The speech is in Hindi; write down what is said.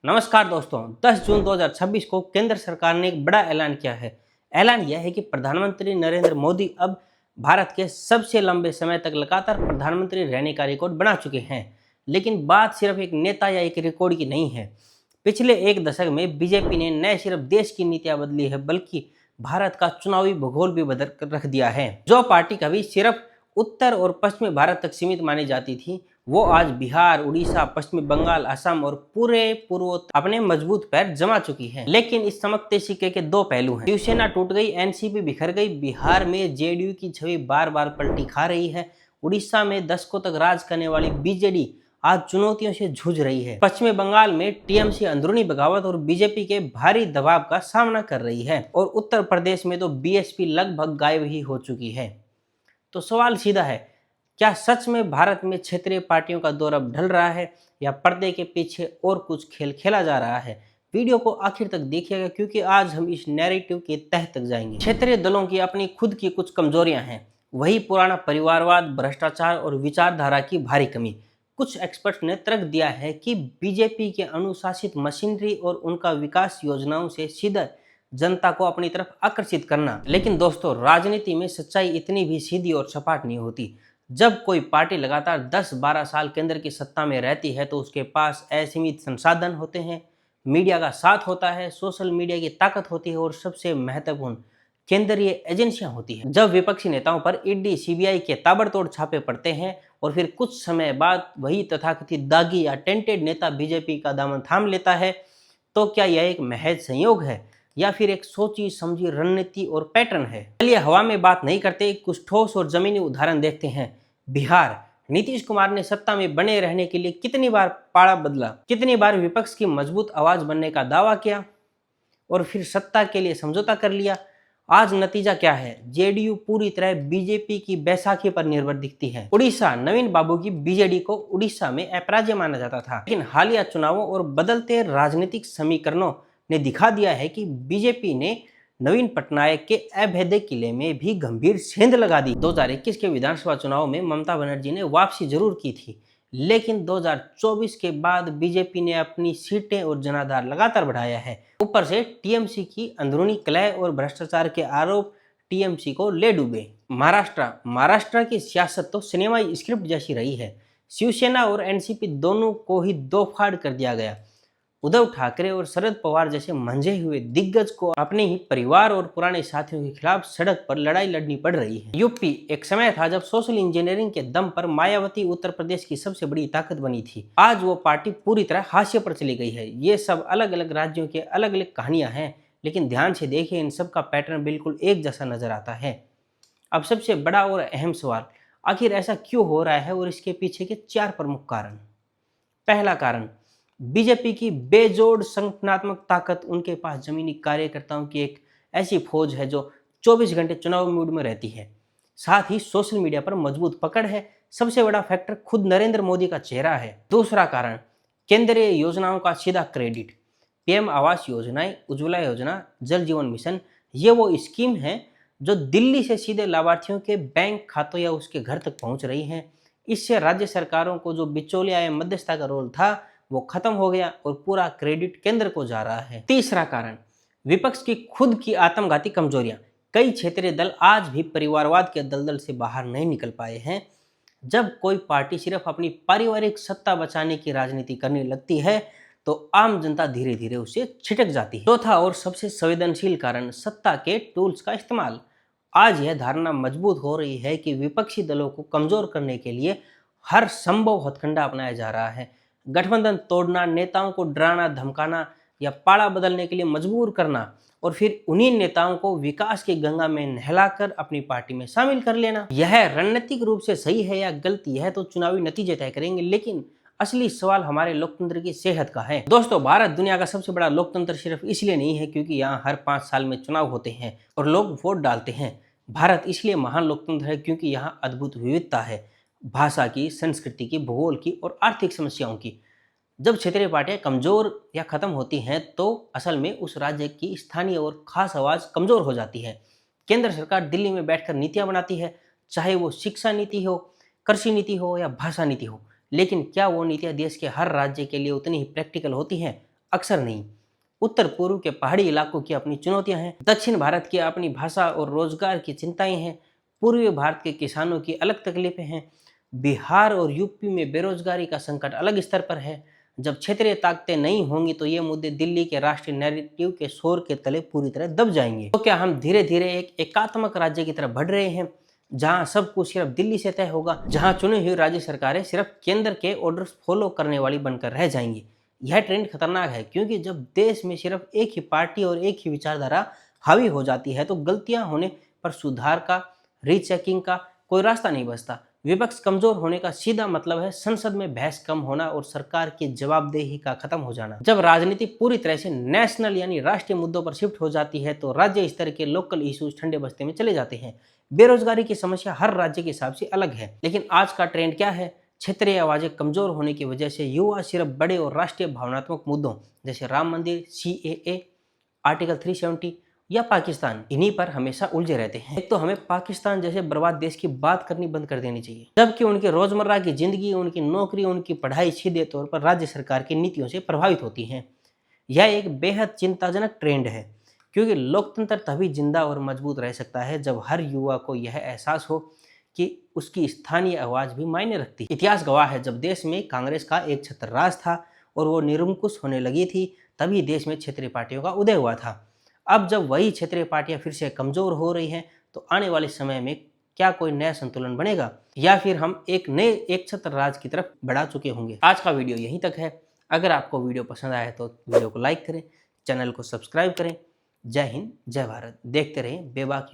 नमस्कार दोस्तों, 10 जून 2026 को केंद्र सरकार ने एक बड़ा ऐलान किया है। ऐलान यह है कि प्रधानमंत्री नरेंद्र मोदी अब भारत के सबसे लंबे समय तक लगातार प्रधानमंत्री रहने का रिकॉर्ड बना चुके हैं। लेकिन बात सिर्फ एक नेता या एक रिकॉर्ड की नहीं है। पिछले एक दशक में बीजेपी ने न सिर्फ देश की नीतियां बदली है, बल्कि भारत का चुनावी भूगोल भी बदल कर रख दिया है। जो पार्टी कभी सिर्फ उत्तर और पश्चिमी भारत तक सीमित मानी जाती थी, वो आज बिहार, उड़ीसा, पश्चिमी बंगाल, असम और पूरे पूर्वोत्तर अपने मजबूत पैर जमा चुकी है। लेकिन इस चमकते सिक्के के दो पहलू हैं। शिवसेना टूट गई, एनसीपी बिखर गई, बिहार में जेडीयू की छवि बार बार पलटी खा रही है, उड़ीसा में दशकों तक राज करने वाली बीजेडी आज चुनौतियों से जूझ रही है, पश्चिमी बंगाल में टीएमसी अंदरूनी बगावत और बीजेपी के भारी दबाव का सामना कर रही है, और उत्तर प्रदेश में तो बीएसपी लगभग गायब ही हो चुकी है। तो सवाल सीधा है, क्या सच में भारत में क्षेत्रीय पार्टियों का दौर अब ढल रहा है, या पर्दे के पीछे और कुछ खेल खेला जा रहा है? वीडियो को आखिर तक देखिएगा, क्योंकि आज हम इस नैरेटिव के तह तक जाएंगे। क्षेत्रीय दलों की अपनी खुद की कुछ कमजोरियां हैं, वही पुराना परिवारवाद, भ्रष्टाचार और विचारधारा की भारी कमी। कुछ एक्सपर्ट्स ने तर्क दिया है कि बीजेपी के अनुशासित मशीनरी और उनका विकास योजनाओं से सीधा जनता को अपनी तरफ आकर्षित करना। लेकिन दोस्तों, राजनीति में सच्चाई इतनी भी सीधी और सपाट नहीं होती। जब कोई पार्टी लगातार 10-12 साल केंद्र की सत्ता में रहती है, तो उसके पास असीमित संसाधन होते हैं, मीडिया का साथ होता है, सोशल मीडिया की ताकत होती है, और सबसे महत्वपूर्ण केंद्रीय एजेंसियां होती हैं। जब विपक्षी नेताओं पर ईडी, सीबीआई के ताबड़तोड़ छापे पड़ते हैं और फिर कुछ समय बाद वही तथाकथित दागी या टेंटेड नेता बीजेपी का दामन थाम लेता है, तो क्या यह एक महज संयोग है, या फिर एक सोची समझी रणनीति और पैटर्न है? चलिए हवा में बात नहीं करते, कुछ ठोस और जमीनी उदाहरण देखते हैं। बिहार, नीतीश कुमार ने सत्ता में बने रहने के लिए कितनी बार पाड़ा बदला, कितनी बार विपक्ष की मजबूत आवाज बनने का दावा किया और फिर सत्ता के लिए समझौता कर लिया। आज नतीजा क्या है? जेडीयू पूरी तरह बीजेपी की बैसाखी पर निर्भर दिखती है। उड़ीसा, नवीन बाबू की बीजेडी को उड़ीसा में अपराज्य माना जाता था, लेकिन हालिया चुनावों और बदलते राजनीतिक समीकरणों ने दिखा दिया है कि बीजेपी ने नवीन पटनायक के अभेद्य किले में भी गंभीर सेंध लगा दी। 2021 के विधानसभा चुनाव में ममता बनर्जी ने वापसी जरूर की थी, लेकिन 2024 के बाद बीजेपी ने अपनी सीटें और जनाधार लगातार बढ़ाया है। ऊपर से टीएमसी की अंदरूनी कलह और भ्रष्टाचार के आरोप टीएमसी को ले डूबे। महाराष्ट्र की सियासत तो सिनेमाई स्क्रिप्ट जैसी रही है। शिवसेना और एनसीपी दोनों को ही दो फाड़ कर दिया गया। उद्धव ठाकरे और शरद पवार जैसे मंझे हुए दिग्गज को अपने ही परिवार और पुराने साथियों के खिलाफ सड़क पर लड़ाई लड़नी पड़ रही है। यूपी, एक समय था जब सोशल इंजीनियरिंग के दम पर मायावती उत्तर प्रदेश की सबसे बड़ी ताकत बनी थी। आज वो पार्टी पूरी तरह हाशिए पर चली गई है। ये सब अलग अलग राज्यों के अलग अलग कहानियां हैं, लेकिन ध्यान से देखिए, इन सब का पैटर्न बिल्कुल एक जैसा नजर आता है। अब सबसे बड़ा और अहम सवाल, आखिर ऐसा क्यों हो रहा है, और इसके पीछे के 4 प्रमुख कारण। पहला कारण, बीजेपी की बेजोड़ संगठनात्मक ताकत। उनके पास जमीनी कार्यकर्ताओं की एक ऐसी फौज है जो 24 घंटे चुनाव मूड में रहती है। साथ ही सोशल मीडिया पर मजबूत पकड़ है। सबसे बड़ा फैक्टर खुद नरेंद्र मोदी का चेहरा है। दूसरा कारण, केंद्रीय योजनाओं का सीधा क्रेडिट। पीएम आवास योजनाएं, उज्ज्वला योजना, जल जीवन मिशन, ये वो स्कीम है जो दिल्ली से सीधे लाभार्थियों के बैंक खातों या उसके घर तक पहुंच रही हैं। इससे राज्य सरकारों को जो बिचौलिया या मध्यस्थता का रोल था, वो खत्म हो गया और पूरा क्रेडिट केंद्र को जा रहा है। तीसरा कारण, विपक्ष की खुद की आत्मघाती कमजोरियां। कई क्षेत्रीय दल आज भी परिवारवाद के दलदल से बाहर नहीं निकल पाए हैं। जब कोई पार्टी सिर्फ अपनी पारिवारिक सत्ता बचाने की राजनीति करने लगती है, तो आम जनता धीरे धीरे उसे छिटक जाती है। चौथा और सबसे संवेदनशील कारण, सत्ता के टूल्स का इस्तेमाल। आज यह धारणा मजबूत हो रही है कि विपक्षी दलों को कमजोर करने के लिए हर संभव हथकंडा अपनाया जा रहा है। गठबंधन तोड़ना, नेताओं को डराना धमकाना या पाड़ा बदलने के लिए मजबूर करना, और फिर उन्हीं नेताओं को विकास की गंगा में नहलाकर अपनी पार्टी में शामिल कर लेना। यह रणनीतिक रूप से सही है या गलत, यह तो चुनावी नतीजे तय करेंगे, लेकिन असली सवाल हमारे लोकतंत्र की सेहत का है। दोस्तों, भारत दुनिया का सबसे बड़ा लोकतंत्र सिर्फ इसलिए नहीं है क्योंकि यहाँ हर 5 साल में चुनाव होते हैं और लोग वोट डालते हैं। भारत इसलिए महान लोकतंत्र है क्योंकि यहाँ अद्भुत विविधता है, भाषा की, संस्कृति की, भूगोल की और आर्थिक समस्याओं की। जब क्षेत्रीय पार्टियां कमजोर या खत्म होती हैं, तो असल में उस राज्य की स्थानीय और खास आवाज कमजोर हो जाती है। केंद्र सरकार दिल्ली में बैठकर नीतियां बनाती है, चाहे वो शिक्षा नीति हो, कृषि नीति हो या भाषा नीति हो, लेकिन क्या वो नीतियां देश के हर राज्य के लिए उतनी ही प्रैक्टिकल होती हैं? अक्सर नहीं। उत्तर पूर्व के पहाड़ी इलाकों की अपनी चुनौतियां हैं, दक्षिण भारत की अपनी भाषा और रोजगार की चिंताएं हैं, पूर्वी भारत के किसानों की अलग तकलीफें हैं, बिहार और यूपी में बेरोजगारी का संकट अलग स्तर पर है। जब क्षेत्रीय ताकतें नहीं होंगी तो ये मुद्दे दिल्ली के राष्ट्रीय नैरेटिव के शोर के तले पूरी तरह दब जाएंगे। तो क्या हम धीरे धीरे एक एकात्मक राज्य की तरफ बढ़ रहे हैं, जहां सब कुछ सिर्फ दिल्ली से तय होगा, जहां चुनी हुई राज्य सरकारें सिर्फ केंद्र के ऑर्डर्स फॉलो करने वाली बनकर रह जाएंगी? यह ट्रेंड खतरनाक है, क्योंकि जब देश में सिर्फ एक ही पार्टी और एक ही विचारधारा हावी हो जाती है तो गलतियां होने पर सुधार का, रीचेकिंग का कोई रास्ता नहीं बचता। विपक्ष कमजोर होने का सीधा मतलब है संसद में बहस कम होना और सरकार की जवाबदेही का खत्म हो जाना। जब राजनीति पूरी तरह से नेशनल यानी राष्ट्रीय मुद्दों पर शिफ्ट हो जाती है तो राज्य स्तर के लोकल इश्यूज ठंडे बस्ते में चले जाते हैं। बेरोजगारी की समस्या हर राज्य के हिसाब से अलग है, लेकिन आज का ट्रेंड क्या है? क्षेत्रीय आवाजें कमजोर होने की वजह से युवा सिर्फ बड़े और राष्ट्रीय भावनात्मक मुद्दों जैसे राम मंदिर, CAA, आर्टिकल 370 या पाकिस्तान, इन्हीं पर हमेशा उलझे रहते हैं। एक तो हमें पाकिस्तान जैसे बर्बाद देश की बात करनी बंद कर देनी चाहिए, जबकि उनके रोजमर्रा की जिंदगी, उनकी नौकरी, उनकी पढ़ाई सीधे तौर पर राज्य सरकार की नीतियों से प्रभावित होती हैं। यह एक बेहद चिंताजनक ट्रेंड है, क्योंकि लोकतंत्र तभी जिंदा और मजबूत रह सकता है जब हर युवा को यह एहसास हो कि उसकी स्थानीय आवाज भी मायने रखती है। इतिहास गवाह है, जब देश में कांग्रेस का एक छत्र राज था और वो निरंकुश होने लगी थी, तभी देश में क्षेत्रीय पार्टियों का उदय हुआ था। अब जब वही क्षेत्रीय पार्टियां फिर से कमजोर हो रही हैं तो आने वाले समय में क्या कोई नया संतुलन बनेगा, या फिर हम एक नए एक छत्र राज की तरफ बढ़ा चुके होंगे? आज का वीडियो यहीं तक है। अगर आपको वीडियो पसंद आया तो वीडियो को लाइक करें, चैनल को सब्सक्राइब करें। जय हिंद, जय भारत। देखते रहें बेबाक।